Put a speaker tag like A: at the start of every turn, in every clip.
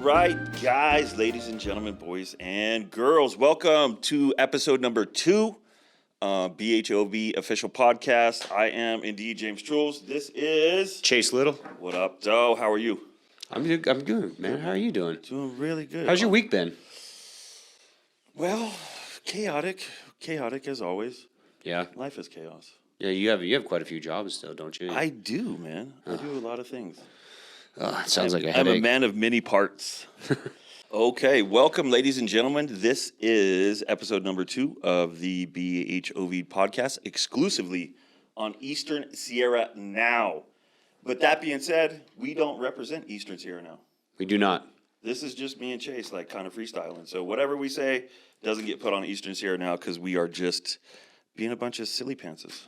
A: right, guys, ladies and gentlemen, boys and girls, welcome to episode number 2, B.H.O.V official podcast. I am indeed James Trules. This is
B: Chase Little.
A: What up, Doe? How are you?
B: I'm good, man. How are you doing?
A: Doing really good.
B: How's your week been?
A: Well, chaotic as always.
B: Yeah.
A: Life is chaos.
B: Yeah, you have quite a few jobs still, don't you?
A: I do, man. I do a lot of things.
B: It sounds like a headache.
A: I'm a man of many parts. Okay, welcome, ladies and gentlemen. This is episode number 2 of the B.H.O.V podcast, exclusively on Eastern Sierra Now. But that being said, we don't represent Eastern Sierra Now.
B: We do not.
A: This is just me and Chase, like, kind of freestyling. So whatever we say doesn't get put on Eastern Sierra Now because we are just being a bunch of silly pantses.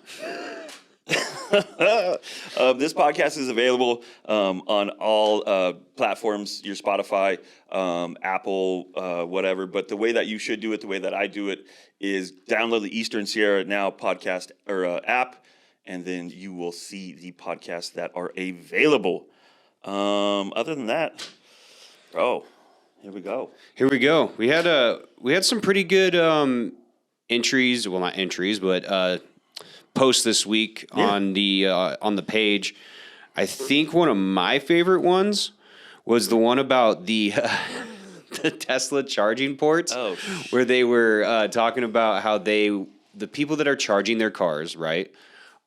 A: This podcast is available on all platforms, your Spotify, Apple, whatever. But the way that you should do it, the way that I do it, is download the Eastern Sierra Now podcast or app, and then you will see the podcasts that are available. Other than that, bro, here we go.
B: We had some pretty good entries. Well, not entries, but posts this week on the page. I think one of my favorite ones was the one about the the Tesla charging ports, where they were talking about how the people that are charging their cars, right,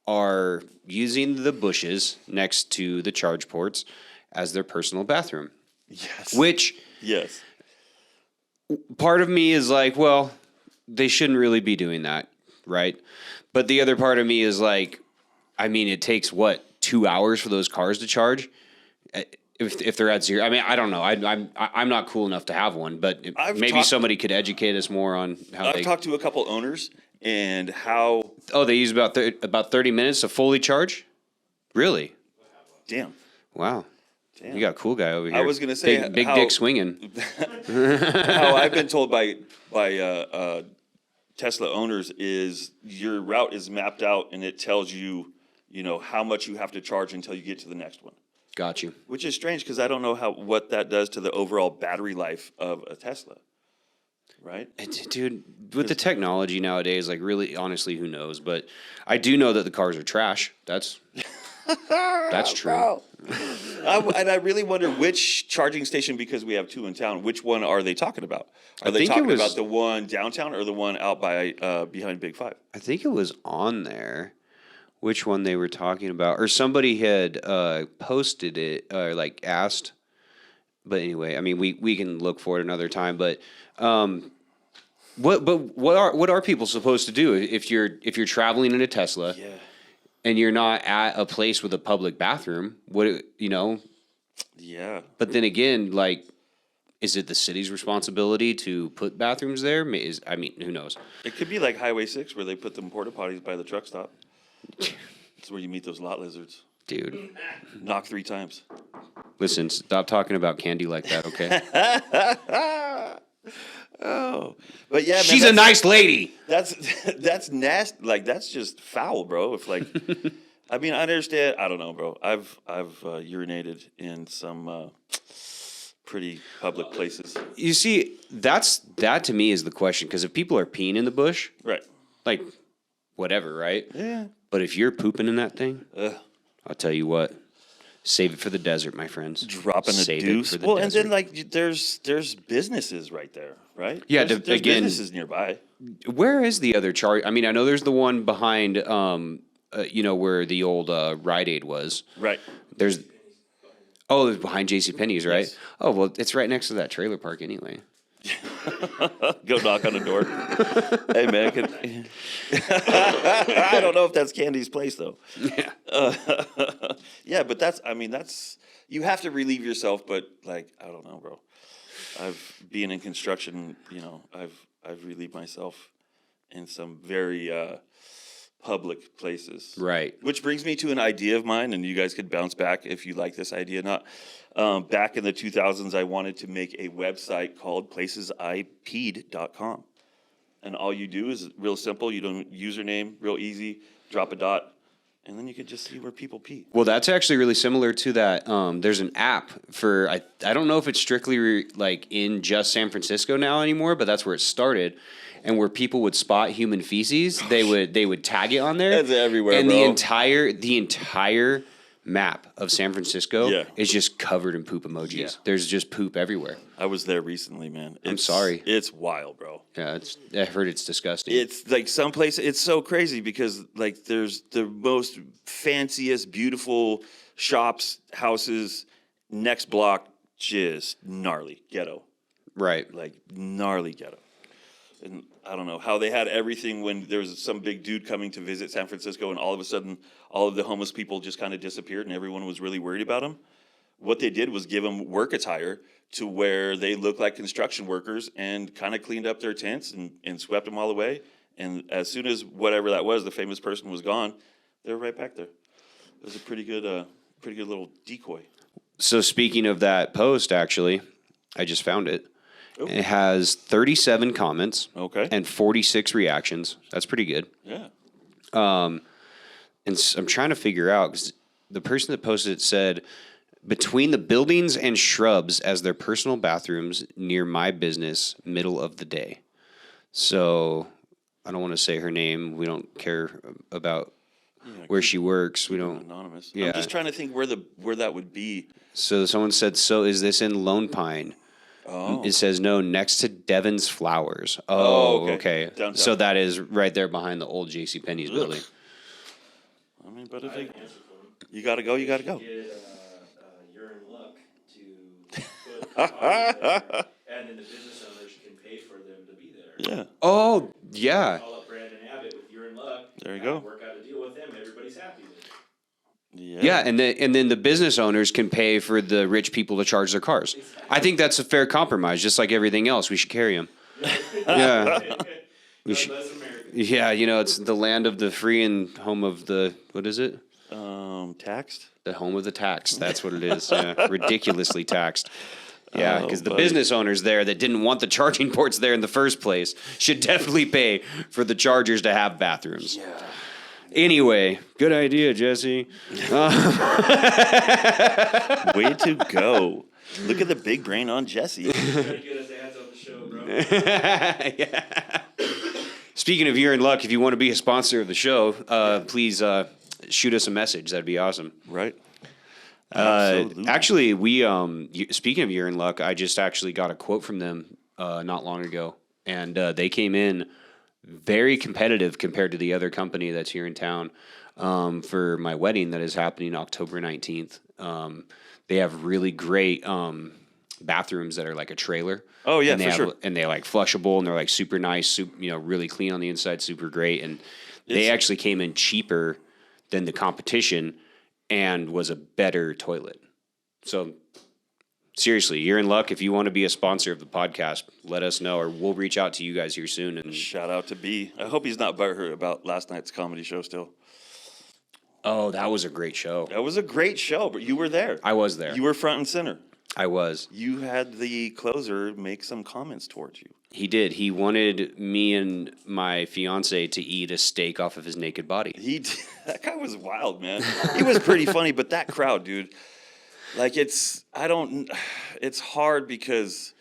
B: are using the bushes next to the charge ports as their personal bathroom.
A: Yes.
B: Which,
A: yes,
B: part of me is like, well, they shouldn't really be doing that, right? But the other part of me is like, I mean, it takes, 2 hours for those cars to charge? If they're at zero. I mean, I don't know. I'm not cool enough to have one, but maybe somebody could educate us more on how
A: I've talked to a couple owners and how...
B: Oh, they use about 30 minutes to fully charge? Really?
A: Damn.
B: Wow.
A: Damn.
B: You got a cool guy over here.
A: I was going to say...
B: Big dick swinging.
A: How I've been told by Tesla owners is your route is mapped out and it tells you, how much you have to charge until you get to the next one.
B: Got you.
A: Which is strange because I don't know what that does to the overall battery life of a Tesla. Right?
B: Dude, with the technology nowadays, like really, honestly, who knows? But I do know that the cars are trash. That's true.
A: And I really wonder which charging station, because we have 2 in town, which one are they talking about? Are they talking about the one downtown or the one out by behind B.H.O.V?
B: I think it was on there. Which one they were talking about, or somebody had posted it or like asked. But anyway, I mean, we can look for it another time. But what are people supposed to do if you're traveling in a Tesla?
A: Yeah.
B: And you're not at a place with a public bathroom?
A: Yeah.
B: But then again, like, is it the city's responsibility to put bathrooms there? I mean, who knows?
A: It could be like Highway 6 where they put them porta potties by the truck stop. That's where you meet those lot lizards.
B: Dude.
A: Knock 3 times.
B: Listen, stop talking about candy like that, okay?
A: Oh. But yeah, man,
B: she's a nice lady.
A: That's nasty. Like, that's just foul, bro. If like, I mean, I understand. I don't know, bro. I've urinated in some pretty public places.
B: You see, that to me is the question, because if people are peeing in the bush,
A: right?
B: Like, whatever, right?
A: Yeah.
B: But if you're pooping in that thing, I'll tell you what. Save it for the desert, my friends.
A: Dropping a deuce. Well, desert. And then like there's businesses right there, right?
B: Yeah,
A: there's
B: again,
A: businesses nearby.
B: Where is the other charge? I mean, I know there's the one behind, where the old Rite Aid was.
A: Right.
B: There's behind JCPenney's, right? Yes. Oh, well, it's right next to that trailer park anyway.
A: Go knock on the door. Hey, man. I don't know if that's Candy's place, though.
B: Yeah.
A: Yeah, but that's you have to relieve yourself, but, like, I don't know, bro. Being in construction, I've relieved myself in some very public places.
B: Right.
A: Which brings me to an idea of mine, and you guys could bounce back if you like this idea or not. Back in the 2000s, I wanted to make a website called placesIP'd.com. And all you do is real simple. You don't username, real easy, drop a dot, and then you could just see where people pee.
B: Well, that's actually really similar to that. There's an app for I don't know if it's strictly like in just San Francisco now anymore, but that's where it started. And where people would spot human feces, they would tag it on there.
A: That's everywhere,
B: and
A: bro.
B: the entire map of San Francisco is just covered in poop emojis. Yeah. There's just poop everywhere.
A: I was there recently, man.
B: I'm sorry.
A: It's wild, bro.
B: Yeah, I heard it's disgusting.
A: It's like someplace. It's so crazy because like there's the most fanciest, beautiful shops, houses. Next block, just gnarly ghetto.
B: Right.
A: Like gnarly ghetto. And I don't know how they had everything when there was some big dude coming to visit San Francisco, and all of a sudden, all of the homeless people just kind of disappeared, and everyone was really worried about them. What they did was give them work attire to where they looked like construction workers, and kind of cleaned up their tents and swept them all away. And as soon as whatever that was, the famous person was gone, they were right back there. It was a pretty good little decoy.
B: So speaking of that post, actually, I just found it.
A: Ooh.
B: It has 37 comments and 46 reactions. That's pretty good.
A: Yeah.
B: And I'm trying to figure out, because the person that posted it said, between the buildings and shrubs as their personal bathrooms near my business, middle of the day. So I don't want to say her name. We don't care about where she works. We don't.
A: Anonymous.
B: Yeah.
A: I'm just trying to think where that would be.
B: So someone said, so is this in Lone Pine?
A: Oh.
B: It says no, next to Devon's Flowers. Oh, okay.
A: Downtown.
B: So that is right there behind the old JCPenney's building.
A: I mean, but if you gotta go, you gotta go.
C: You're in luck to put and then the business owners can pay for them to be there.
A: Yeah.
B: Oh, yeah.
C: Call up Brandon Abbott with You're in luck.
A: There you go.
C: Work out a deal with them. Everybody's happy with it.
B: Yeah, and then the business owners can pay for the rich people to charge their cars. I think that's a fair compromise, just like everything else. We should carry them. Yeah. We should, yeah, it's the land of the free and home of the, what is it?
A: Taxed?
B: The home of the taxed. That's what it is. Yeah. Ridiculously taxed. Yeah, because the
A: buddy.
B: business owners there that didn't want the charging ports there in the first place should definitely pay for the chargers to have bathrooms. Yeah. Anyway, good idea, Jesse.
A: Way to go. Look at the big brain on Jesse.
C: Try to get us ads on the show, bro.
B: Yeah. Speaking of You're in Luck, if you want to be a sponsor of the show, please shoot us a message. That'd be awesome.
A: Right.
B: Actually, speaking of You're in Luck, I just actually got a quote from them not long ago, and they came in very competitive compared to the other company that's here in town for my wedding that is happening October 19th. They have really great bathrooms that are like a trailer.
A: Oh, yeah,
B: and
A: for sure.
B: And they're like flushable, and they're like super nice, really clean on the inside, super great. And they actually came in cheaper than the competition and was a better toilet. So seriously, You're in luck. If you want to be a sponsor of the podcast, let us know, or we'll reach out to you guys here soon. And
A: shout out to B. I hope he's not butthurt about last night's comedy show still.
B: Oh, that was a great show.
A: That was a great show, but you were there.
B: I was there.
A: You were front and center.
B: I was.
A: You had the closer make some comments towards you.
B: He did. He wanted me and my fiance to eat a steak off of his naked body.
A: That guy was wild, man. He was pretty funny, but that crowd, dude, like it's hard because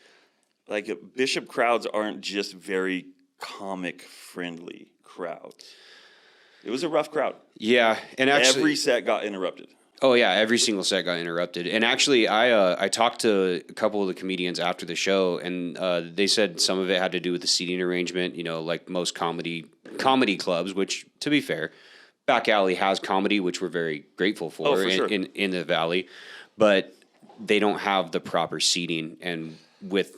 A: like Bishop crowds aren't just very comic friendly crowds. It was a rough crowd.
B: Yeah, and actually
A: every set got interrupted.
B: Oh yeah, every single set got interrupted. And actually, I talked to a couple of the comedians after the show, and they said some of it had to do with the seating arrangement. Like most comedy clubs, which, to be fair, Back Alley has comedy, which we're very grateful for,
A: sure.
B: in the Valley, but they don't have the proper seating, and with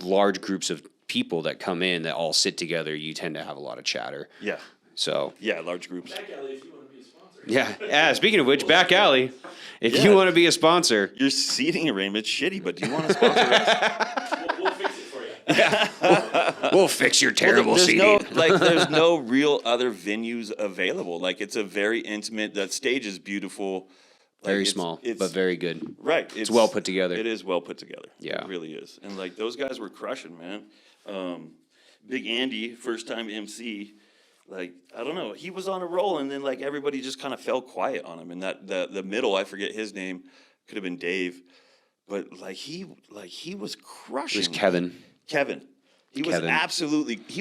B: large groups of people that come in that all sit together, you tend to have a lot of chatter.
A: Yeah.
B: So
A: yeah, large groups.
C: Back Alley, if you want to be a sponsor.
B: Yeah. Speaking of which, Back Alley, if you want to be a sponsor,
A: your seating arrangement's shitty, but do you want to sponsor us?
C: We'll fix it for you.
B: Yeah. We'll fix your terrible seating.
A: There's no real other venues available. Like it's a very intimate. That stage is beautiful.
B: Very small, but very good.
A: Right.
B: It's well put together.
A: It is well put together.
B: Yeah.
A: It really is. And like those guys were crushing, man. Big Andy, first time MC. like, I don't know, he was on a roll, and then like everybody just kind of fell quiet on him. And that the middle, I forget his name, could have been Dave, but he was crushing.
B: It was Kevin.
A: Kevin. He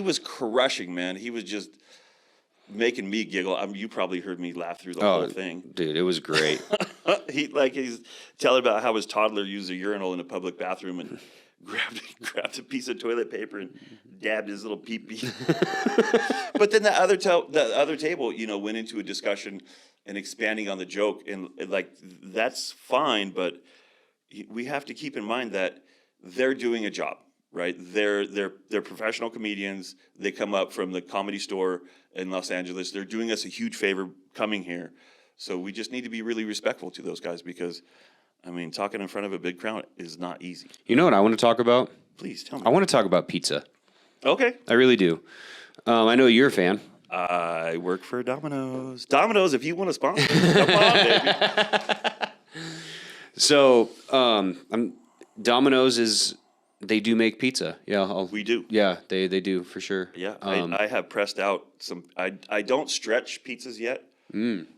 A: was crushing, man. He was just making me giggle. I mean, you probably heard me laugh through the whole thing.
B: Dude, it was great.
A: He's telling about how his toddler used a urinal in a public bathroom and grabbed a piece of toilet paper and dabbed his little pee-pee. But then the other table, went into a discussion and expanding on the joke, and like that's fine, but we have to keep in mind that they're doing a job, right? They're professional comedians. They come up from the Comedy Store in Los Angeles. They're doing us a huge favor coming here. So we just need to be really respectful to those guys because, I mean, talking in front of a big crowd is not easy.
B: You know what I want to talk about?
A: Please tell me.
B: I want to talk about pizza.
A: Okay.
B: I really do. I know you're a fan.
A: I work for Domino's. Domino's, if you want to sponsor, come on, baby.
B: So, Domino's they do make pizza. Yeah,
A: We do.
B: Yeah, they do for sure.
A: Yeah, I have pressed out some. I don't stretch pizzas yet,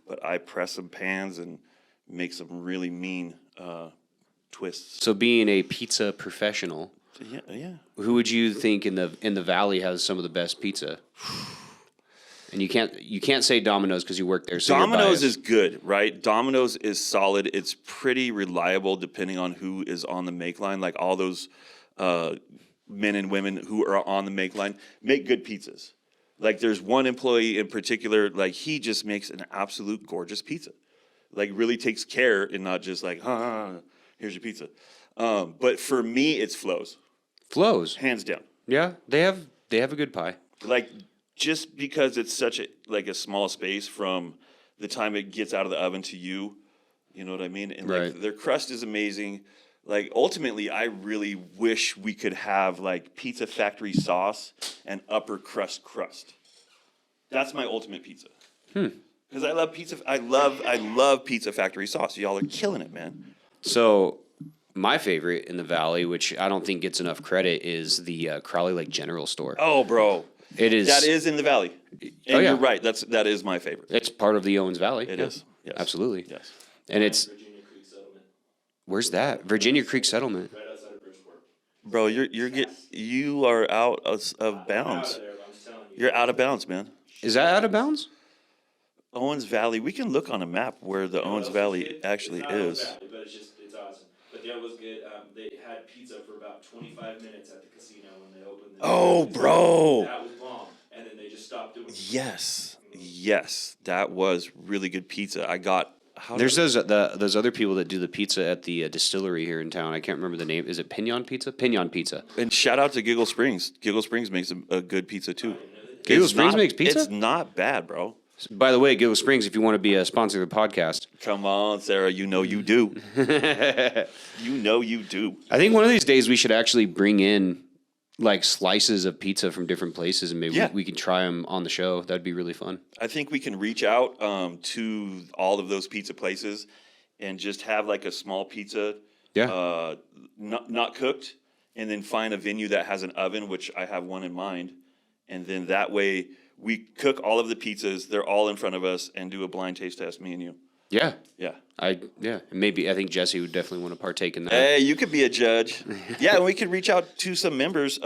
A: but I press some pans and make some really mean twists.
B: So, being a pizza professional,
A: Yeah.
B: who would you think in the Valley has some of the best pizza? And you can't say Domino's because you work there. So
A: Domino's is good, right? Domino's is solid. It's pretty reliable depending on who is on the make line. Like all those men and women who are on the make line make good pizzas. Like there's one employee in particular, like he just makes an absolute gorgeous pizza. Like really takes care and not just like, here's your pizza. But for me, it's Flo's.
B: Flo's,
A: Hands down.
B: yeah, they have a good pie.
A: Like just because it's such a small space from the time it gets out of the oven to you know what I mean? And like
B: Right.
A: their crust is amazing. Like ultimately I really wish we could have like Pizza Factory sauce and upper crust. That's my ultimate pizza. Because I love pizza. I love Pizza Factory sauce. Y'all are killing it, man.
B: So my favorite in the Valley, which I don't think gets enough credit, is the Crowley Lake General Store.
A: Oh, bro.
B: It is.
A: That is in the Valley. And
B: yeah.
A: you're right. That is my favorite.
B: It's part of the Owens Valley.
A: It
B: yeah.
A: is. Yes.
B: Absolutely.
A: Yes.
B: And it's
C: Virginia Creek Settlement,
B: where's that? Virginia Creek Settlement.
C: right outside of Bridgeport.
A: Bro, you are out of
C: Out
A: bounds.
C: of there, I'm just telling you.
A: You're out of bounds, man.
B: Is that out of bounds?
A: Owens Valley. We can look on a map where the Owens Valley actually
C: It's not Owens
A: is.
C: Valley, but it's awesome. But that was good. They had pizza for about 25 minutes at the casino when they opened.
A: Oh, bro.
C: That was bomb. And then they just stopped doing it.
A: Yes, that was really good pizza. I got.
B: There's those other people that do the pizza at the distillery here in town. I can't remember the name. Is it Pinion Pizza? Pinion Pizza.
A: And shout out to Giggle Springs. Giggle Springs makes a good pizza too.
B: Giggle Springs makes pizza?
A: It's not bad, bro.
B: By the way, Giggle Springs, if you want to be a sponsor of the podcast,
A: Come on, Sarah. You know you do. You know you do.
B: I think one of these days we should actually bring in like slices of pizza from different places, and maybe
A: Yeah.
B: we can try them on the show. That'd be really fun.
A: I think we can reach out to all of those pizza places and just have like a small pizza,
B: Yeah.
A: not cooked, and then find a venue that has an oven, which I have one in mind, and then that way we cook all of the pizzas. They're all in front of us, and do a blind taste test, me and you.
B: Yeah.
A: Yeah.
B: Maybe I think Jesse would definitely want to partake in that.
A: Hey, you could be a judge. Yeah, and we could reach out to some members.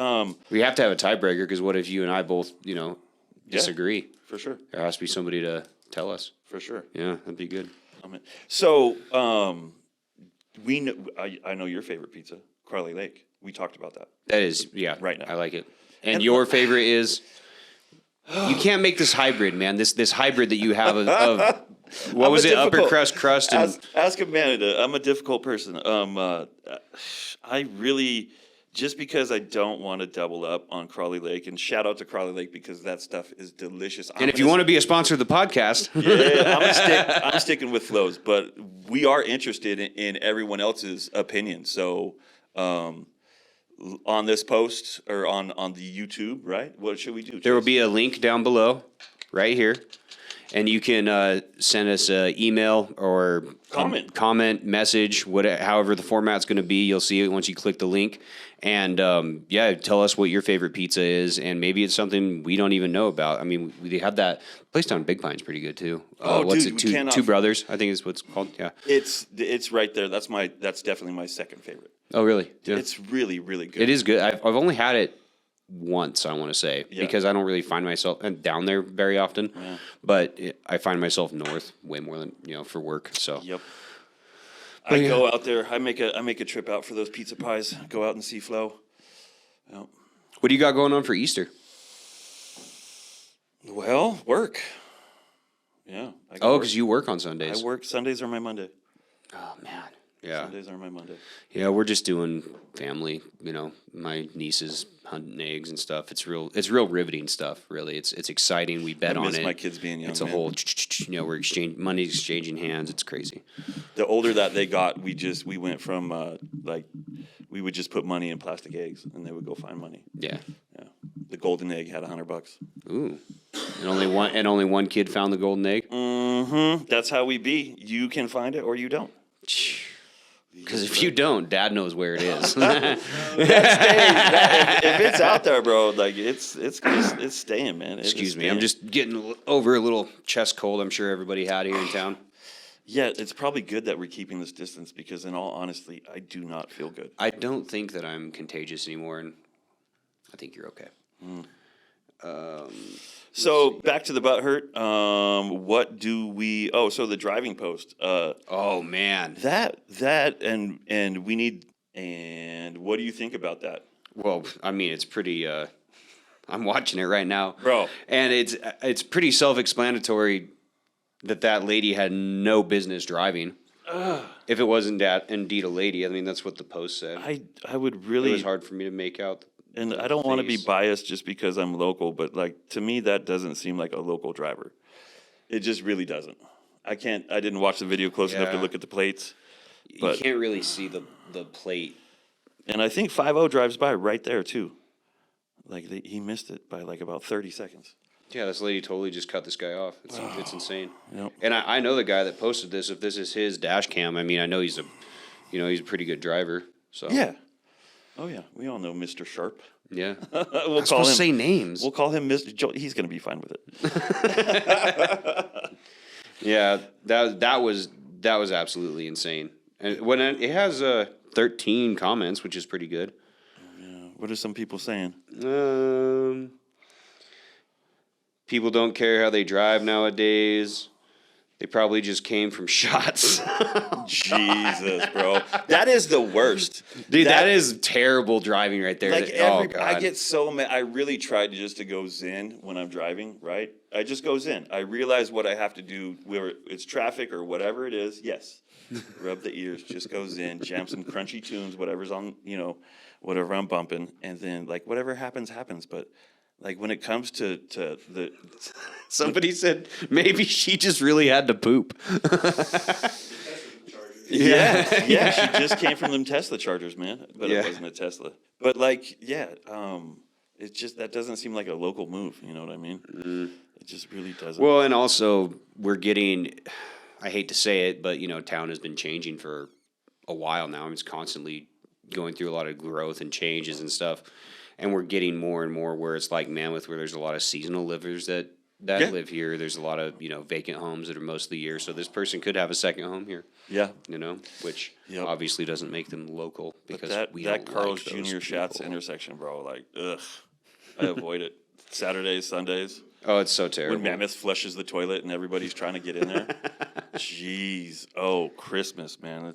B: We have to have a tiebreaker because what if you and I both, disagree?
A: For sure.
B: There has to be somebody to tell us.
A: For sure.
B: Yeah, that'd be good.
A: So, we know, I know your favorite pizza, Crowley Lake. We talked about that.
B: That is, yeah,
A: Right now.
B: I like it. And your favorite is? You can't make this hybrid, man. This hybrid that you have of what was it? Upper crust, and
A: Ask Amanda. I'm a difficult person. I really, just because I don't want to double up on Crowley Lake, and shout out to Crowley Lake because that stuff is delicious.
B: and if you want to be a sponsor of the podcast,
A: I'm sticking with Flo's, but we are interested in everyone else's opinion. So, on this post or on the YouTube, right? What should we do?
B: there will
A: Chase?
B: be a link down below, right here. And you can send us an email or comment, message, however the format's going to be. You'll see it once you click the link. And tell us what your favorite pizza is, and maybe it's something we don't even know about. I mean, we have that place down in Big Pine's pretty good too. What's
A: dude,
B: it? Two Brothers, I think is what's called. Yeah,
A: it's right there. That's definitely my second favorite.
B: Oh, really? Yeah.
A: It's really, really good.
B: It is good. I've only had it once, I want to say, because I don't really find myself down there very often. Yeah. But I find myself north way more than for work. So
A: yep. I go out there. I make a trip out for those pizza pies. Go out and see Flo. Yep.
B: What do you got going on for Easter?
A: Well, work. Yeah.
B: Because you work on Sundays.
A: I work. Sundays are my Monday.
B: Oh man. Yeah.
A: Sundays are my Monday.
B: Yeah, we're just doing family. My nieces hunting eggs and stuff. It's real riveting stuff. Really, it's exciting. We bet on it.
A: My kids being young.
B: It's a whole. We're money's exchanging hands. It's crazy.
A: The older that they got, we went from we would just put money in plastic eggs, and they would go find money.
B: Yeah.
A: Yeah. The golden egg had $100.
B: Ooh. And only one kid found the golden egg.
A: Mm-hmm. That's how we be. You can find it or you don't.
B: Because if you don't, Dad knows where it is.
A: If it's out there, bro, like it's staying, man.
B: Excuse me, I'm just getting over a little chest cold. I'm sure everybody had here in town.
A: Yeah, it's probably good that we're keeping this distance because, in all honesty, I do not feel good.
B: I don't think that I'm contagious anymore, and I think you're okay.
A: So back to the butt hurt. What do we? Oh, so the driving post.
B: Oh man,
A: that and we need. And what do you think about that?
B: Well, I mean, it's pretty. I'm watching it right now,
A: bro,
B: and it's pretty self-explanatory that lady had no business driving. If it wasn't indeed a lady, I mean, that's what the post said.
A: I would really.
B: It was hard for me to make out.
A: And I don't want to be biased just because I'm local, but to me, that doesn't seem like a local driver. It just really doesn't. I didn't watch the video close enough to look at the plates. But,
B: you can't really see the plate.
A: And I think 5-0 drives by right there too. He missed it by about 30 seconds.
B: Yeah, this lady totally just cut this guy off. It's insane.
A: Yep.
B: And I know the guy that posted this. If this is his dash cam, I mean, I know he's a pretty good driver. So
A: yeah. Oh, yeah. We all know Mr. Sharp.
B: Yeah.
A: We'll call him.
B: Say names.
A: We'll call him Mr. Joe. He's going to be fine with it.
B: Yeah, that was absolutely insane. And when it has 13 comments, which is pretty good.
A: Yeah. What are some people saying?
B: People don't care how they drive nowadays. They probably just came from shots.
A: Jesus, bro. That is the worst.
B: Dude, that is terrible driving right there. God.
A: I get so mad. I really tried just to go zen when I'm driving, right? I just go zen. I realize what I have to do, whether it's traffic or whatever it is. Yes. Rub the ears, just go zen, jam some crunchy tunes, whatever's on, whatever I'm bumping. And then, whatever happens, happens. But when it comes to the...
B: Somebody said maybe she just really had to poop.
A: Yeah. She just came from them Tesla chargers, man. But it wasn't a Tesla. But it's just, that doesn't seem like a local move. You know what I mean? It just really doesn't.
B: Well, and also we're getting, I hate to say it, but town has been changing for a while now. It's constantly going through a lot of growth and changes and stuff. And we're getting more and more where it's like Mammoth, where there's a lot of seasonal livers that live here. There's a lot of, vacant homes that are most of the year. So this person could have a second home here.
A: Yeah.
B: Which obviously doesn't make them local because we
A: that
B: don't
A: Carl's
B: like those
A: Jr. Schatz
B: people.
A: intersection, bro. Ugh. I avoid it. Saturdays, Sundays.
B: Oh, it's so terrible.
A: When Mammoth flushes the toilet and everybody's trying to get in there. Jeez. Oh, Christmas, man.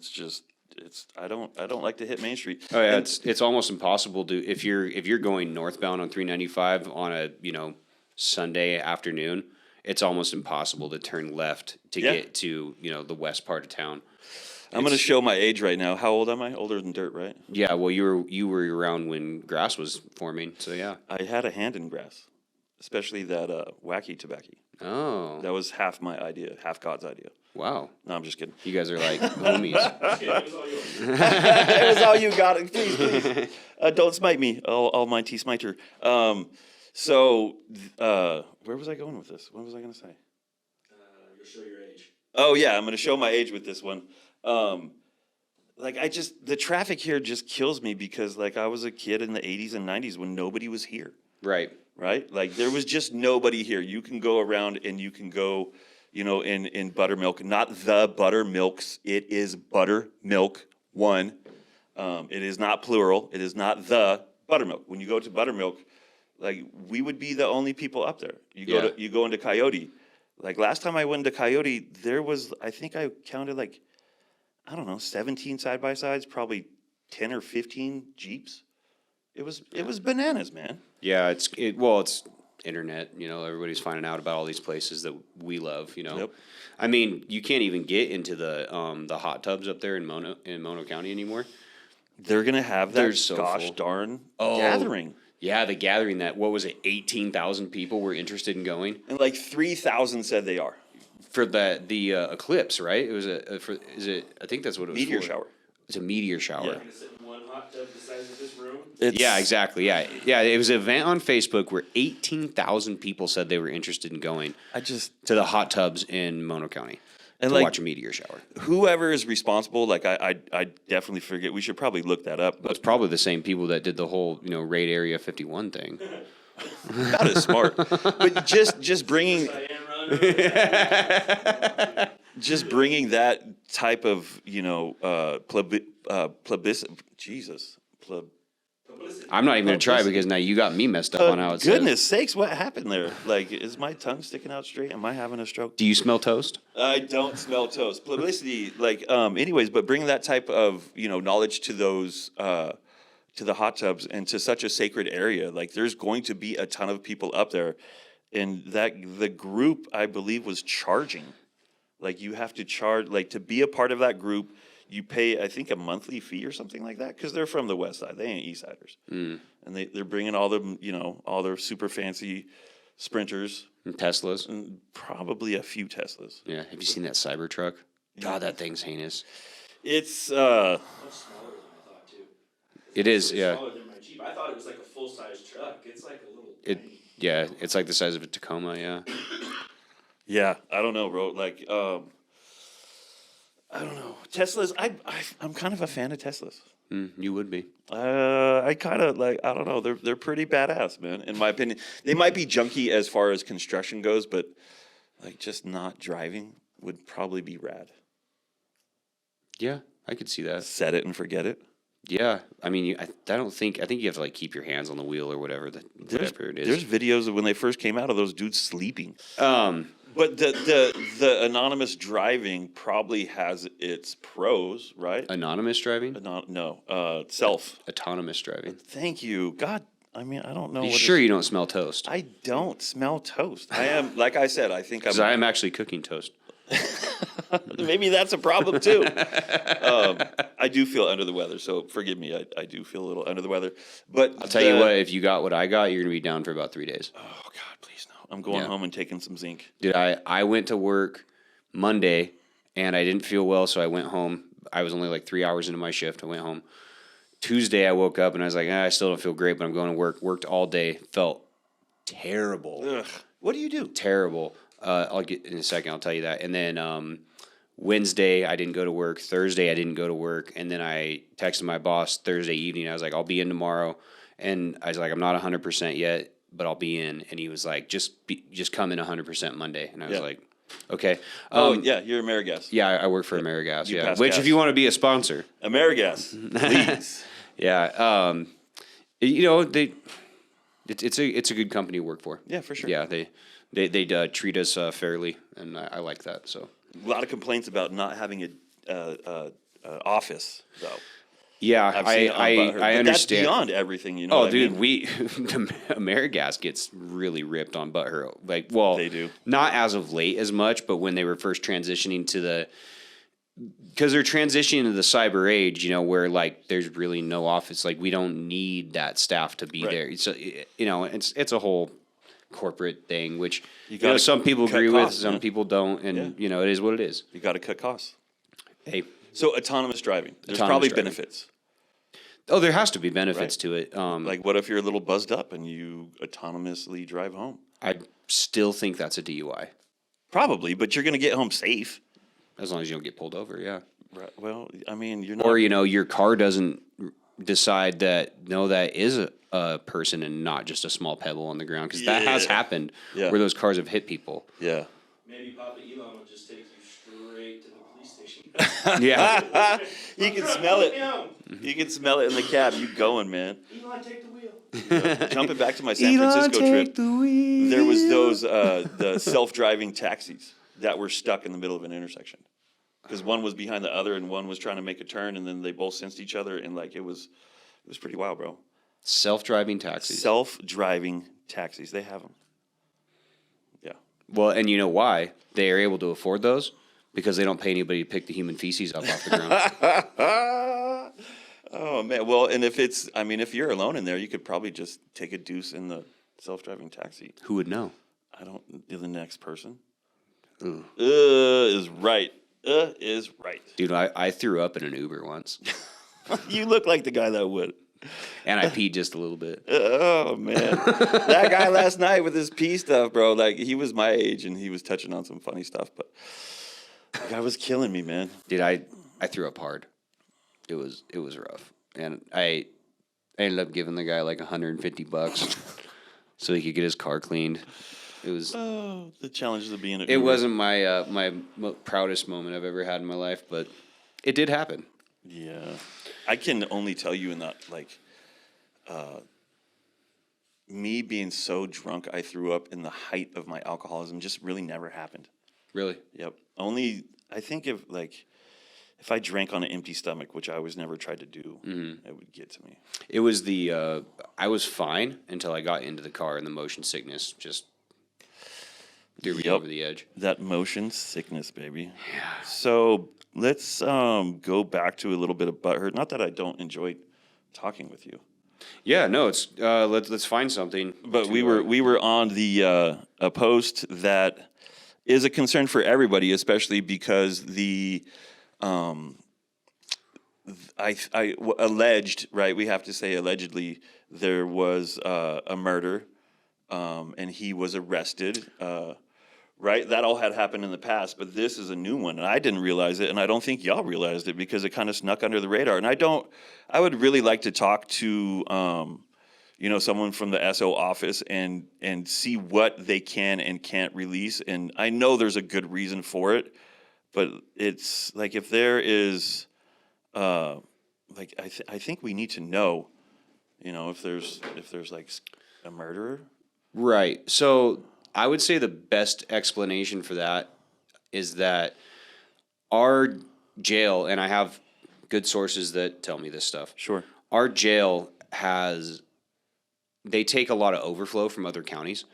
A: I don't like to hit Main Street.
B: Oh yeah, it's almost impossible to if you're going northbound on 395 on a Sunday afternoon, it's almost impossible to turn left to get to the west part of town.
A: I'm going to show my age right now. How old am I? Older than dirt, right?
B: Yeah, well you were around when grass was forming, so yeah.
A: I had a hand in grass, especially that wacky tobacco.
B: Oh,
A: that was half my idea, half God's idea.
B: Wow.
A: No, I'm just kidding.
B: You guys are like homies.
C: It was all yours.
A: It was all you got. Please. Don't smite me. Almighty smiter. So, where was I going with this? What was I going to say?
C: Or show your age.
A: Oh yeah, I'm gonna show my age with this one. Like the traffic here just kills me because like I was a kid in the 80s and 90s when nobody was here.
B: Right.
A: Right? Like there was just nobody here. You can go around and you can go, in buttermilk, not the buttermilks. It is buttermilk one. It is not plural. It is not the buttermilk. When you go to buttermilk, like we would be the only people up there. You go into Coyote. Like last time I went to Coyote, there was, I think I counted like, I don't know, 17 side by sides, probably 10 or 15 Jeeps. It was bananas, man.
B: Yeah, it's internet. Everybody's finding out about all these places that we love.
A: Yep.
B: I mean, you can't even get into the hot tubs up there in Mono County anymore.
A: They're gonna have
B: They're
A: that
B: so
A: gosh
B: full.
A: darn
B: Oh.
A: gathering.
B: Yeah, the gathering that, what was it, 18,000 people were interested in going
A: And like 3,000 said they are.
B: for the eclipse, right? It was I think that's what it was
A: Meteor
B: for.
A: shower.
B: It's a meteor shower.
A: Yeah.
C: You're gonna sit in one hot tub the size of this room.
B: Yeah, exactly. Yeah. It was an event on Facebook where 18,000 people said they were interested in going to the hot tubs in Mono County
A: And
B: to
A: like-
B: watch a meteor shower.
A: Whoever is responsible, like I definitely forget. We should probably look that up.
B: But it's probably the same people that did the whole, raid Area 51 thing.
A: Not as smart, but just bringing that type of plebiscite. Jesus,
B: I'm not even going to try because now you got me messed up on how it's
A: goodness sakes, what happened there? Like, is my tongue sticking out straight? Am I having a stroke?
B: Do you smell toast?
A: I don't smell toast. Publicity, anyways, but bringing that type of, knowledge to those, to the hot tubs and to such a sacred area, like there's going to be a ton of people up there. And the group, I believe, was charging. Like you have to charge, like to be a part of that group, you pay, I think, a monthly fee or something like that because they're from the West Side. They ain't East Siders. And they're bringing all them, all their super fancy Sprinters.
B: And Teslas?
A: And probably a few Teslas.
B: Yeah. Have you seen that Cybertruck? God, that thing's heinous.
A: It's
C: Much smaller than I thought too.
B: It is,
C: It's
B: yeah.
C: smaller than my Jeep. I thought it was like a full size truck. It's like a little.
B: Yeah, it's like the size of a Tacoma, yeah.
A: yeah, I don't know, bro. Like I don't know. Teslas, I'm kind of a fan of Teslas.
B: You would be.
A: I kind of like, I don't know. They're pretty badass, man. In my opinion, they might be junky as far as construction goes, but like just not driving would probably be rad.
B: Yeah, I could see that.
A: Set it and forget it.
B: Yeah, I mean, I think you have to like keep your hands on the wheel or whatever whatever it is.
A: There's videos of when they first came out of those dudes sleeping. But the anonymous driving probably has its pros, right?
B: Anonymous driving?
A: Self.
B: Autonomous driving.
A: Thank you. God, I mean, I don't know.
B: You sure you don't smell toast?
A: I don't smell toast. I am, like I said, I think
B: Because I am actually cooking toast.
A: Maybe that's a problem too. I do feel under the weather, so forgive me. I do feel a little under the weather. But
B: I'll tell you what, if you got what I got, you're going to be down for about 3 days.
A: Oh, God, please no. I'm going home and taking some zinc.
B: Dude, I went to work Monday, and I didn't feel well, so I went home. I was only like 3 hours into my shift. I went home. Tuesday, I woke up, and I was like, I still don't feel great, but I'm going to work. Worked all day. Felt terrible.
A: Ugh. What do you do?
B: Terrible. I'll get in a second. I'll tell you that. And then Wednesday, I didn't go to work. Thursday, I didn't go to work. And then I texted my boss Thursday evening. I was like, I'll be in tomorrow. And I was like, I'm not 100% yet, but I'll be in. And he was like, just come in 100% Monday. And I was like, okay.
A: Yeah, you're Amerigas.
B: Yeah, I work for Amerigas.
A: You
B: Yeah,
A: pass
B: which
A: gas.
B: if you want to be a sponsor,
A: Amerigas, please.
B: yeah. It's a good company to work for.
A: Yeah, for sure.
B: Yeah, they treat us fairly, and I like that. So
A: A lot of complaints about not having a office, though.
B: yeah,
A: I've seen it on Butt Hurt.
B: I
A: But
B: understand.
A: That's beyond everything, you know.
B: Oh,
A: what I
B: dude,
A: mean?
B: Amerigas gets really ripped on Butt Hurt. Like, well,
A: They do.
B: Not as of late as much, but when they were first transitioning to because they're transitioning to the cyber age, where like there's really no office. Like we don't need that staff to be
A: Right.
B: there. So it's a whole corporate thing, which
A: gotta
B: some people
A: cut
B: agree
A: costs,
B: with, some
A: man.
B: people don't, and it is what it is.
A: You got to cut costs.
B: Hey,
A: So autonomous driving. There's
B: Autonomous
A: probably
B: driving.
A: benefits.
B: oh, there has to be benefits
A: Right.
B: to it.
A: Like, what if you're a little buzzed up and you autonomously drive home?
B: I still think that's a DUI.
A: Probably, but you're going to get home safe.
B: As long as you don't get pulled over, yeah.
A: Right. Well, I mean, you're not.
B: Or, your car doesn't decide that, no, that is a person and not just a small pebble on the ground. Because that has happened where those cars have hit people.
A: Yeah.
C: Maybe Papa Elon will just take you straight to the police station.
B: Yeah.
A: You can smell it. You can smell it in the cab. You going, man.
C: Elon, take the wheel.
A: Jumping back to my San Francisco trip, there was those the self-driving taxis that were stuck in the middle of an intersection. Because one was behind the other and one was trying to make a turn, and then they both sensed each other, and like it was pretty wild, bro.
B: Self-driving taxis.
A: Self-driving taxis, they have them. Yeah.
B: Well, and you know why they are able to afford those? Because they don't pay anybody to pick the human feces up off the ground.
A: Oh man. Well, and if you're alone in there, you could probably just take a deuce in the self-driving taxi.
B: Who would know?
A: The next person.
B: Ooh.
A: Is right. Is right.
B: Dude, I threw up in an Uber once.
A: You look like the guy that would.
B: And I peed just a little bit.
A: Oh man, that guy last night with his pee stuff, bro. Like he was my age and he was touching on some funny stuff, but the guy was killing me, man.
B: Dude, I threw up hard. It was rough, and I ended up giving the guy like $150 so he could get his car cleaned. It was
A: the challenges of being.
B: It wasn't my proudest moment I've ever had in my life, but it did happen.
A: Yeah, I can only tell you in that me being so drunk I threw up in the height of my alcoholism just really never happened.
B: Really?
A: Yep. Only I think if I drank on an empty stomach, which I always never tried to do, it would get to me.
B: It was I was fine until I got into the car, and the motion sickness just threw me over the edge.
A: That motion sickness, baby. Yeah. So let's go back to a little bit of Butt Hurt. Not that I don't enjoy talking with you.
B: Yeah, no, it's let's find something.
A: But we were on the a post that is a concern for everybody, especially because alleged, right? We have to say allegedly there was a murder, and he was arrested. Right? That all had happened in the past, but this is a new one, and I didn't realize it, and I don't think y'all realized it because it kind of snuck under the radar. And I would really like to talk to, someone from the SO office and see what they can and can't release. And I know there's a good reason for it, but it's like if there is, I think we need to know, if there's like a murderer.
B: Right. So I would say the best explanation for that is that our jail, and I have good sources that tell me this stuff.
A: Sure.
B: Our jail they take a lot of overflow from other counties.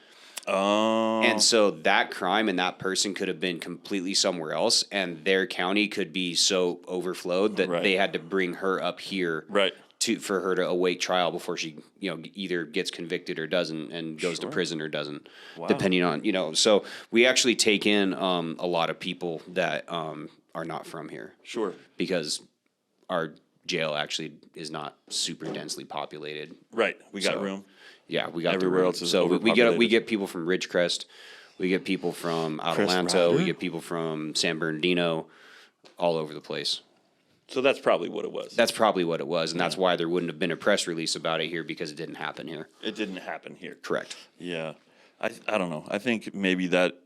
A: Oh.
B: And so that crime and that person could have been completely somewhere else, and their county could be so overflowed that they had to bring her up here.
A: Right.
B: For her to await trial before she, either gets convicted or doesn't, and goes to prison or doesn't, depending on, So we actually take in a lot of people that are not from here.
A: Sure.
B: Because our jail actually is not super densely populated.
A: Right. We got room.
B: Yeah, we got
A: Everywhere
B: the room.
A: else is
B: so we
A: overpopulated.
B: get people from Ridgecrest, we get people from Adelanto, we get people from San Bernardino, all over the place.
A: So that's probably what it was.
B: That's probably what it was, and that's why there wouldn't have been a press release about it here, because it didn't happen here.
A: It didn't happen here.
B: Correct.
A: Yeah. I don't know. I think maybe that,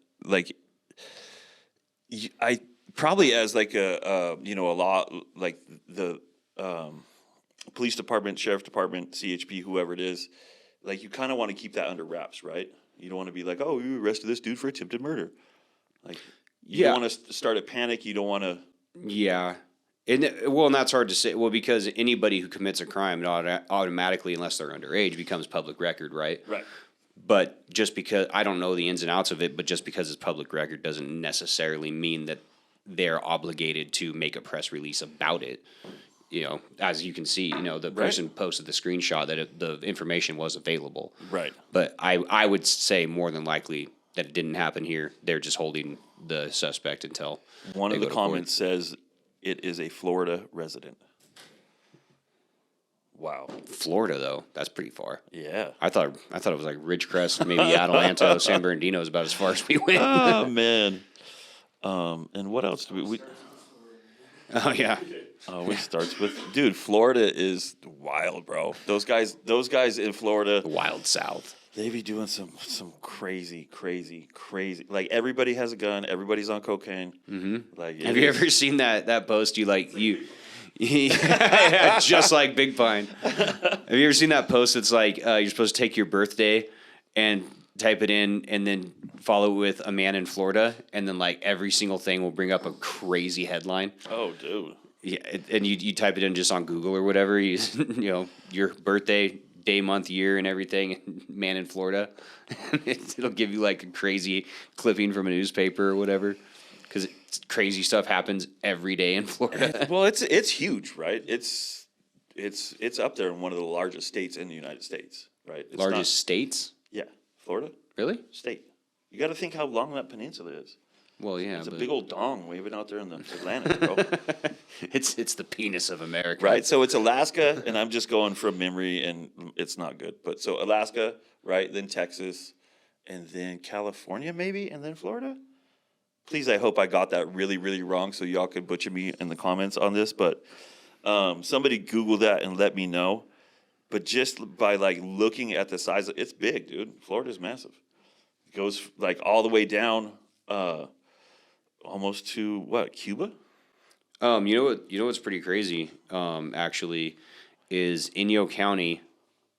A: I probably as like a law, like the police department, sheriff department, CHP, whoever it is, like you kind of want to keep that under wraps, right? You don't want to be like, oh, you arrested this dude for attempted murder. Like, you don't want to start a panic. You don't want to.
B: Yeah. And that's hard to say. Well, because anybody who commits a crime automatically, unless they're underage, becomes public record, right?
A: Right.
B: But just because I don't know the ins and outs of it, but just because it's public record doesn't necessarily mean that they're obligated to make a press release about it. As you can see, the person posted the screenshot that the information was available.
A: Right.
B: But I would say more than likely that it didn't happen here. They're just holding the suspect until
A: one of the comments says it is a Florida resident. Wow.
B: Florida, though, that's pretty far.
A: Yeah.
B: I thought it was like Ridgecrest, maybe Adelanto, San Bernardino is about as far as we went.
A: Oh man. And what else do we
B: Oh yeah,
A: it starts with dude, Florida is wild, bro. Those guys in Florida,
B: the Wild South.
A: they be doing some crazy. Like everybody has a gun, everybody's on cocaine. Mm-hmm. Like
B: Have you ever seen that post? Yeah, just like Big Pine. Have you ever seen that post? It's like you're supposed to take your birthday and type it in, and then follow it with a man in Florida, and then like every single thing will bring up a crazy headline.
A: Oh, dude.
B: Yeah, and you type it in just on Google or whatever. You know your birthday, day, month, year, and everything. And man in Florida, it'll give you like a crazy clipping from a newspaper or whatever. Because crazy stuff happens every day in Florida.
A: Well, it's huge, right? It's up there in one of the largest states in the United States, right? It's
B: Largest states?
A: yeah, Florida
B: Really?
A: state. You got to think how long that peninsula is.
B: Well, yeah.
A: It's a big old dong waving out there in the Atlantic, bro.
B: It's the penis of America.
A: Right, so it's Alaska, and I'm just going from memory, and it's not good. But so Alaska, right, then Texas, and then California, maybe, and then Florida. Please, I hope I got that really, really wrong, so y'all could butcher me in the comments on this. But somebody Google that and let me know. But just by like looking at the size, it's big, dude. Florida's massive. It goes like all the way down, almost to what, Cuba?
B: You know what's pretty crazy, actually, is Inyo County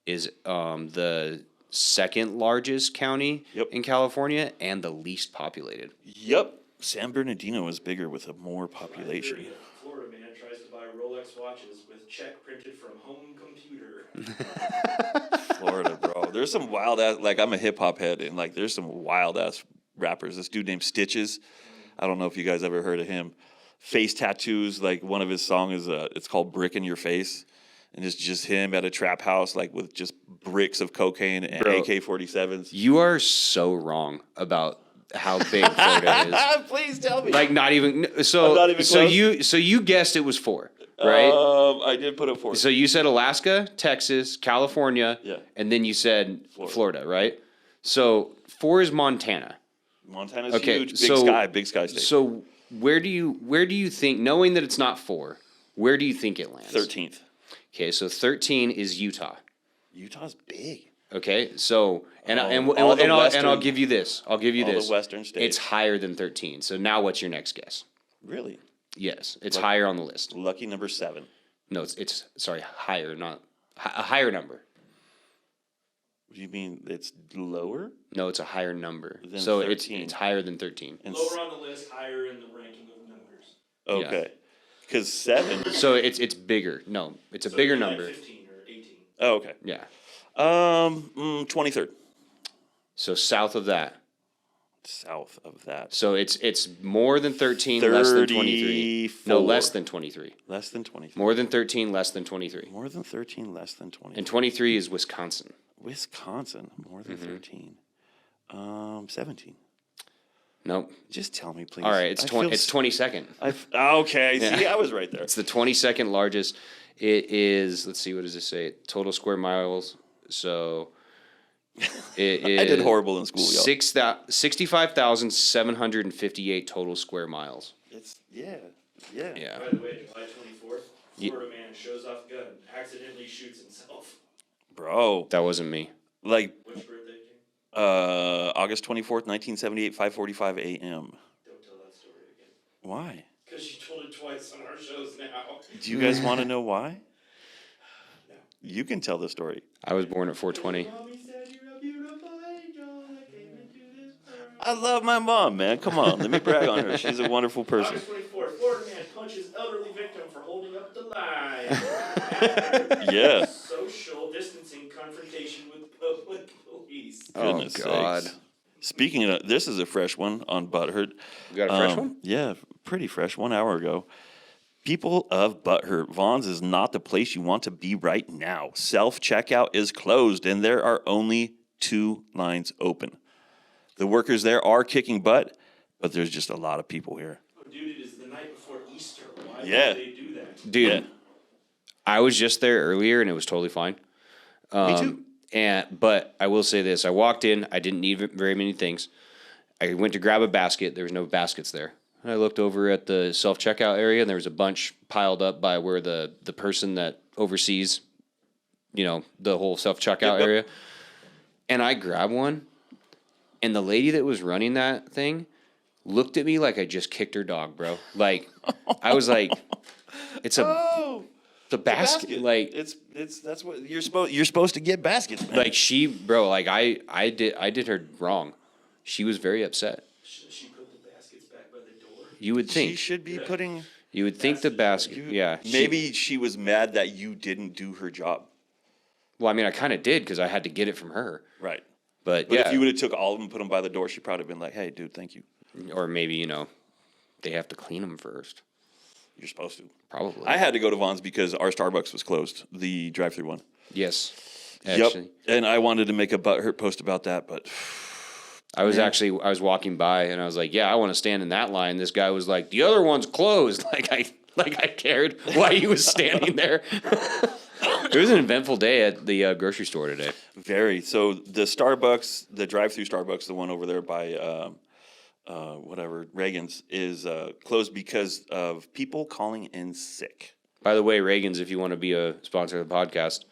B: is the second largest county in California and the least populated.
A: Yep. San Bernardino is bigger with a more population.
C: Florida man tries to buy Rolex watches with check printed from home computer.
A: Florida, bro. There's some wild ass, like I'm a hip hop head, and like there's some wild ass rappers. This dude named Stitches. I don't know if you guys ever heard of him. Face tattoos, like one of his songs is it's called Brick in Your Face. And it's just him at a trap house, like with just bricks of cocaine and AK-47s.
B: You are so wrong about how big Florida is.
A: Please tell me.
B: Like not even
A: I'm not even close?
B: you guessed it was 4, right?
A: I did put it 4.
B: So you said Alaska, Texas, California,
A: Yeah.
B: and then you said Florida, right? So 4 is Montana.
A: Montana's
B: Okay,
A: huge. Big sky state.
B: So where do you think, knowing that it's not 4, where do you think it lands?
A: 13th.
B: Okay, so 13 is Utah.
A: Utah's big.
B: Okay, so I'll give you this. I'll give you
A: All
B: this.
A: the western states.
B: It's higher than 13. So now what's your next guess?
A: Really?
B: Yes, it's higher on the list.
A: Lucky number 7.
B: No, it's sorry, higher, not a higher number.
A: Do you mean it's lower?
B: No, it's a higher number.
A: Than
B: So
A: 13.
B: it's higher than 13.
A: And
C: Lower on the list, higher in the ranking of numbers.
A: okay. Because 7.
B: So it's bigger. No, it's a bigger
C: Like
B: number.
C: 15 or 18.
A: Oh, okay.
B: Yeah.
A: 23rd.
B: So south of that.
A: South of that.
B: So it's more than 13, less than 23. No,
A: 34.
B: less than 23.
A: Less than 23.
B: More than 13, less than 23.
A: More than 13, less than 23.
B: And 23 is Wisconsin.
A: Wisconsin, more than 13. 17.
B: Nope.
A: Just tell me, please.
B: All right, it's 22nd.
A: Okay, see, I was right there.
B: It's the 22nd largest. It is, let's see, what does this say? Total square miles. So it is
A: I did horrible in school, y'all.
B: 65,758 total square miles.
A: It's, yeah.
B: Yeah.
C: By the way, July 24th, Florida man shows off gun, accidentally shoots himself.
A: Bro.
B: That wasn't me.
A: Like,
C: Which birthday, Jim?
A: August 24th, 1978, 5:45 a.m.
C: Don't tell that story again.
A: Why?
C: Because you told it twice on our shows now.
A: Do you guys want to know why?
C: No.
A: You can tell the story.
B: I was born at 420.
C: Mommy said you're a beautiful angel that came into this world.
A: I love my mom, man. Come on, let me brag on her. She's a wonderful person.
C: August 24th, Florida man punches elderly victim for holding up the line.
A: Yeah.
C: Social distancing confrontation with public police.
A: Goodness
B: Oh, God.
A: sakes. Speaking of, this is a fresh one on Butt Hurt.
B: You got a fresh one?
A: Yeah, pretty fresh, 1 hour ago. People of Butt Hurt, Vaughn's is not the place you want to be right now. Self-checkout is closed, and there are only 2 lines open. The workers there are kicking butt, but there's just a lot of people here.
C: Oh, dude, it is the night before Easter. Why
A: Yeah.
C: would they do that?
B: Dude,
A: Yeah.
B: I was just there earlier and it was totally fine.
A: Me too.
B: But I will say this: I walked in, I didn't need very many things. I went to grab a basket. There was no baskets there. And I looked over at the self checkout area, and there was a bunch piled up by where the person that oversees, the whole self checkout area. And I grabbed one, and the lady that was running that thing looked at me like I just kicked her dog, bro. Like I was like, it's a. The basket, like
A: that's what you're supposed to get baskets, man.
B: like I did her wrong. She was very upset.
C: She put the baskets back by the door.
B: You would think
A: She should be putting.
B: you would think the basket, yeah.
A: Maybe she was mad that you didn't do her job.
B: Well, I mean, I kind of did because I had to get it from her.
A: Right.
B: But
A: But
B: yeah,
A: if you would have took all of them and put them by the door, she'd probably have been like, "Hey, dude, thank you.
B: or maybe they have to clean them first.
A: You're supposed to."
B: Probably.
A: I had to go to Vaughn's because our Starbucks was closed, the drive-through one.
B: Yes. Actually.
A: Yep. And I wanted to make a Butt Hurt post about that, but
B: I was walking by and I was like, yeah, I want to stand in that line. This guy was like, the other one's closed. Like I cared why he was standing there. It was an eventful day at the grocery store today.
A: very. So the Starbucks, the drive-through Starbucks, the one over there by Reagan's, is closed because of people calling in sick.
B: By the way, Reagan's, if you want to be a sponsor of the podcast,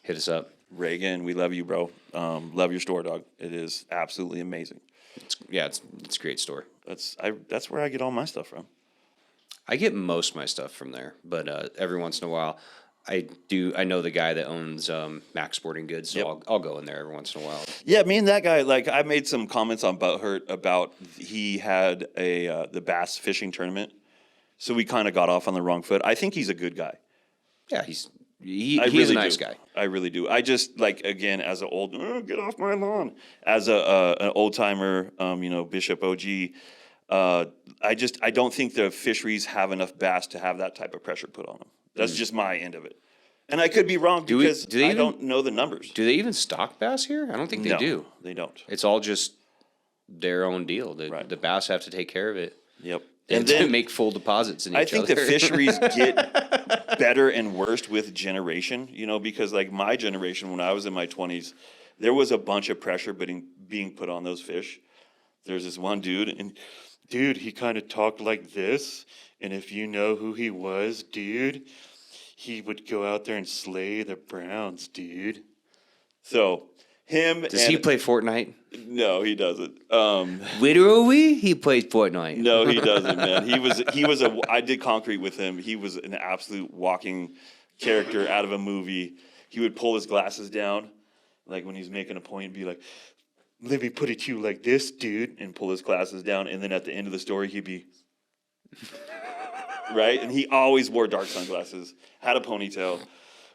B: hit us up.
A: Reagan, we love you, bro. Love your store, dog. It is absolutely amazing.
B: It's a great store.
A: That's where I get all my stuff from.
B: I get most of my stuff from there, but every once in a while, I know the guy that owns Max Sporting Goods, so I'll go in there every once in a while.
A: Yeah, me and that guy, like, I made some comments on Butt Hurt about he had the bass fishing tournament, so we kind of got off on the wrong foot. I think he's a good guy.
B: Yeah, he's
A: Really
B: a nice
A: do.
B: guy.
A: I really do. I just, like, again, as an old, get off my lawn, as an old timer, Bishop OG. I don't think the fisheries have enough bass to have that type of pressure put on them. That's just my end of it. And I could be wrong because I don't know the numbers.
B: Do they even stock bass here? I don't think they do.
A: They don't.
B: It's all just their own deal.
A: Right.
B: The bass have to take care of it.
A: Yep.
B: And then make full deposits in each
A: I think
B: other.
A: the fisheries get better and worse with generation, because like my generation, when I was in my 20s, there was a bunch of pressure being put on those fish. There's this one dude, and dude, he kind of talked like this. And if you know who he was, dude, he would go out there and slay the Browns, dude. So him.
B: Does he play Fortnite?
A: No, he doesn't.
B: Literally, he plays Fortnite.
A: No, he doesn't, man. I did concrete with him. He was an absolute walking character out of a movie. He would pull his glasses down, like when he's making a point, and be like, "Let me put it to you like this, dude," and pull his glasses down. And then at the end of the story, he'd be right. And he always wore dark sunglasses, had a ponytail.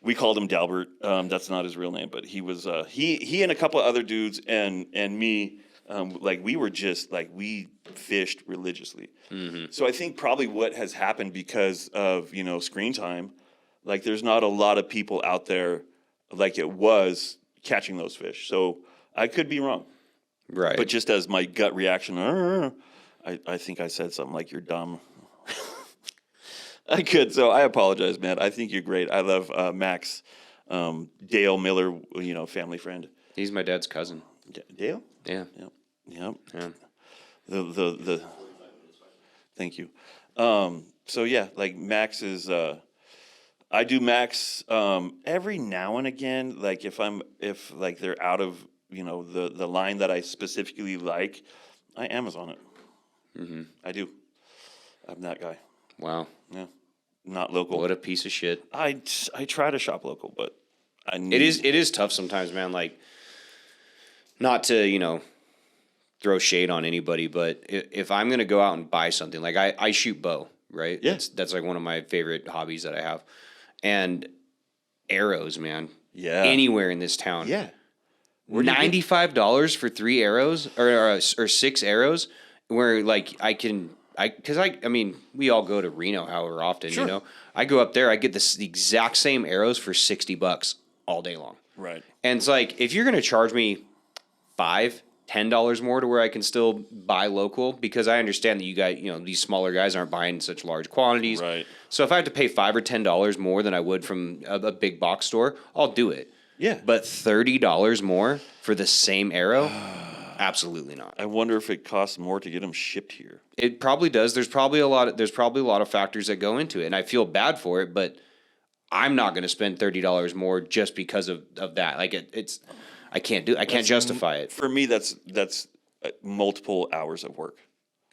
A: We called him Dalbert. That's not his real name, but he was. He and a couple of other dudes and me. We were just like, we fished religiously. Mm-hmm. So I think probably what has happened because of, screen time, like there's not a lot of people out there like it was catching those fish. So I could be wrong.
B: Right.
A: But just as my gut reaction, I think I said something like, "You're dumb." I could. So I apologize, man. I think you're great. I love Max, Dale Miller, family friend.
B: He's my dad's cousin.
A: Dale?
B: Yeah.
A: Yep.
B: Yeah.
A: The thank you. So yeah, like Max is I do Max every now and again, like if they're out of, the line that I specifically like, I Amazon it. Mm-hmm. I do. I'm that guy.
B: Wow.
A: Yeah. Not local.
B: What a piece of shit.
A: I try to shop local, but
B: it is tough sometimes, man. Like, not to, throw shade on anybody, but if I'm going to go out and buy something, like I shoot bow, right?
A: Yeah.
B: That's like one of my favorite hobbies that I have. And arrows, man.
A: Yeah.
B: Anywhere in this town.
A: Yeah.
B: $95 for 3 arrows or 6 arrows, where like we all go to Reno however often,
A: Sure.
B: I go up there, I get the exact same arrows for $60 all day long.
A: Right.
B: And it's like, if you're going to charge me $5 $10 more to where I can still buy local, because I understand that you guys, these smaller guys aren't buying such large quantities.
A: Right.
B: So if I have to pay $5 or $10 more than I would from a big box store, I'll do it.
A: Yeah.
B: But $30 more for the same arrow? Absolutely not.
A: I wonder if it costs more to get them shipped here.
B: It probably does. There's probably a lot of factors that go into it, and I feel bad for it, but I'm not going to spend $30 more just because of that. Like I can't justify it.
A: For me, that's multiple hours of work.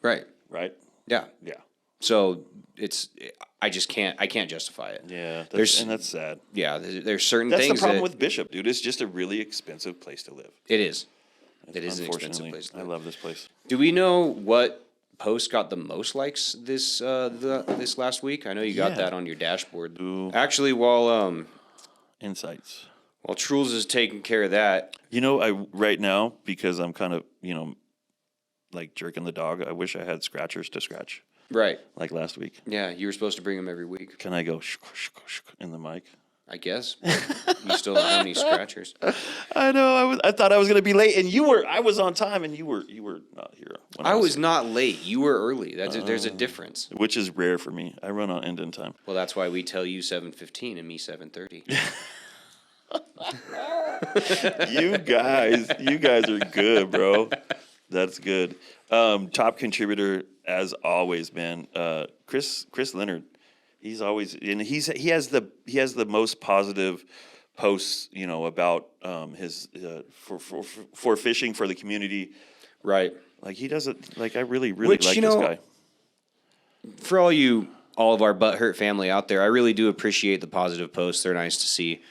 B: Right.
A: Right.
B: Yeah.
A: Yeah.
B: So I can't justify it.
A: Yeah.
B: There's
A: sad.
B: Yeah. There's certain
A: That's
B: things
A: the problem
B: that
A: with Bishop, dude. It's just a really expensive place to live.
B: it is. It is an expensive
A: Unfortunately,
B: place to
A: I
B: live.
A: love this place.
B: Do we know what post got the most likes this last week? I know you got
A: Yeah.
B: that on your dashboard.
A: Ooh.
B: Actually, while
A: Insights.
B: Truls is taking care of that,
A: Right now, because I'm kind of, like jerking the dog, I wish I had scratchers to scratch
B: right?
A: like last week.
B: Yeah, you were supposed to bring them every week,
A: Can I go in the mic?
B: I guess. You still don't have any scratchers.
A: I know. I thought I was gonna be late, and I was on time, and you were not here. when
B: I was not late. You were early. There's a difference.
A: which is rare for me. I run on end time.
B: Well, that's why we tell you 7:15 and me 7:30.
A: You guys are good, bro. That's good. Top contributor as always, man. Chris Leonard. He's always, and he has the most positive posts, about his for fishing for the community.
B: Right.
A: Like he does it. Like I really
B: Which,
A: like this guy.
B: For all of our Butt Hurt family out there, I really do appreciate the positive posts. They're nice to see.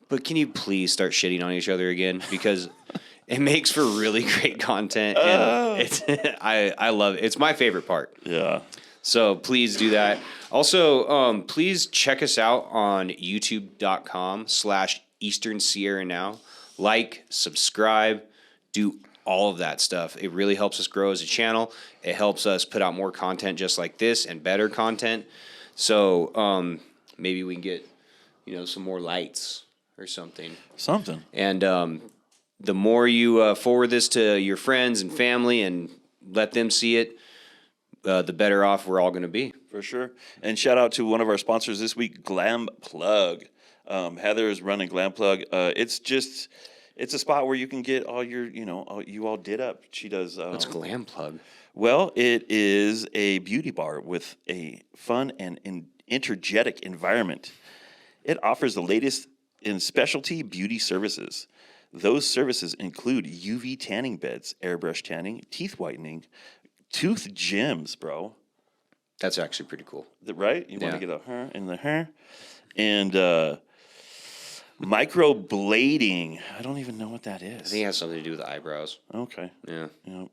B: But can you please start shitting on each other again? Because it makes for really great content, and I love it. It's my favorite part.
A: Yeah.
B: So please do that. Also, please check us out on youtube.com/Eastern Sierra Now. Like, subscribe, do all of that stuff. It really helps us grow as a channel. It helps us put out more content just like this and better content. So maybe we can get, some more lights or something. And the more you forward this to your friends and family and let them see it, the better off we're all going to be.
A: For sure. And shout out to one of our sponsors this week, Glam Plug. Heather is running Glam Plug. It's a spot where you can get all your, you all did up. She does.
B: What's Glam Plug?
A: Well, it is a beauty bar with a fun and energetic environment. It offers the latest in specialty beauty services. Those services include UV tanning beds, airbrush tanning, teeth whitening, tooth gems, bro.
B: That's actually pretty cool.
A: Right? You want
B: Yeah.
A: to get a hair in the hair. And microblading. I don't even know what that
B: I
A: is.
B: think it has something to do with the eyebrows.
A: Okay.
B: Yeah.
A: Yeah.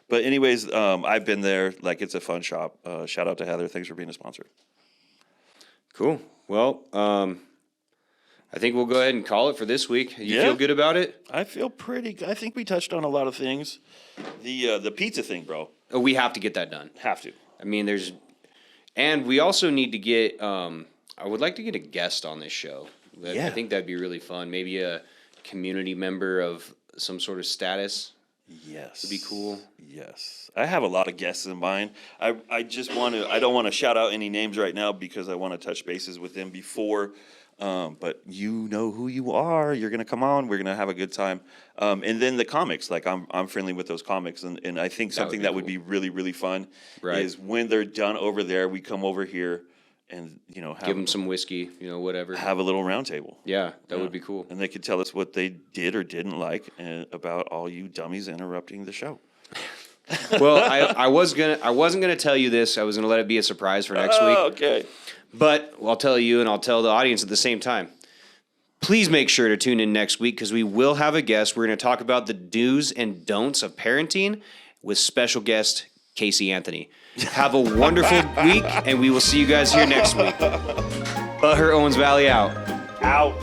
A: But anyways, I've been there. Like, it's a fun shop. Shout out to Heather. Thanks for being a sponsor.
B: Cool. Well, I think we'll go ahead and call it for this week. You
A: Yeah.
B: feel good about it?
A: I feel I think we touched on a lot of things. The pizza thing, bro.
B: Oh, we have to get that done.
A: Have to.
B: I mean, and we also need to get, I would like to get a guest on this show.
A: Yeah.
B: I think that'd be really fun. Maybe a community member of some sort of status.
A: Yes.
B: Would be cool.
A: Yes. I have a lot of guests in mind. I don't want to shout out any names right now because I want to touch bases with them before. But you know who you are. You're going to come on. We're going to have a good time. And then the comics, like I'm friendly with those comics. And I think something that would be really, really fun is when they're done over there, we come over here and,
B: Give them some whiskey, whatever.
A: have a little round table.
B: Yeah, that would be cool.
A: And they could tell us what they did or didn't like about all you dummies interrupting the show.
B: Well, I wasn't gonna tell you this. I was gonna let it be a surprise for next week.
A: Okay.
B: But I'll tell you, and I'll tell the audience at the same time. Please make sure to tune in next week because we will have a guest. We're going to talk about the do's and don'ts of parenting with special guest Casey Anthony. Have a wonderful week, and we will see you guys here next week. Butt Hurt Owens Valley out.
A: Out.